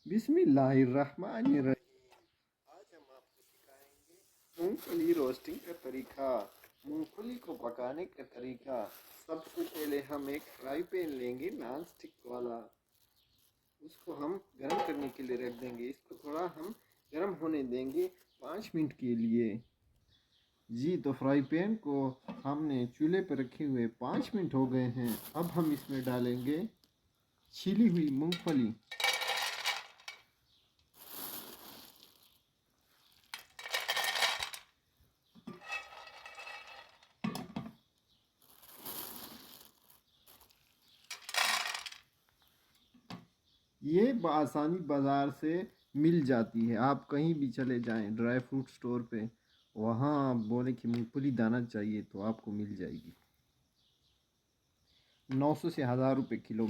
बिस्मिल्लाहिर्रहमानिर्रहीम। आज हम आपको सिखाएंगे मूंगफली रोस्टिंग का तरीका, मूंगफली को पकाने का तरीका। सबसे पहले हम एक फ्राई पैन लेंगे नॉन स्टिक वाला, उसको हम गर्म करने के लिए रख देंगे। इसको थोड़ा हम गर्म होने देंगे 5 मिनट के लिए। जी, तो फ्राई पैन को हमने चूल्हे पर रखे हुए 5 मिनट हो गए हैं। अब हम इसमें डालेंगे छिली हुई मूंगफली। ये बआसानी बाज़ार से मिल जाती है। आप कहीं भी चले जाएं ड्राई फ्रूट स्टोर पे, वहाँ आप बोले कि मूंगफली दाना चाहिए तो आपको मिल जाएगी। 900 से 1000 रुपये किलो।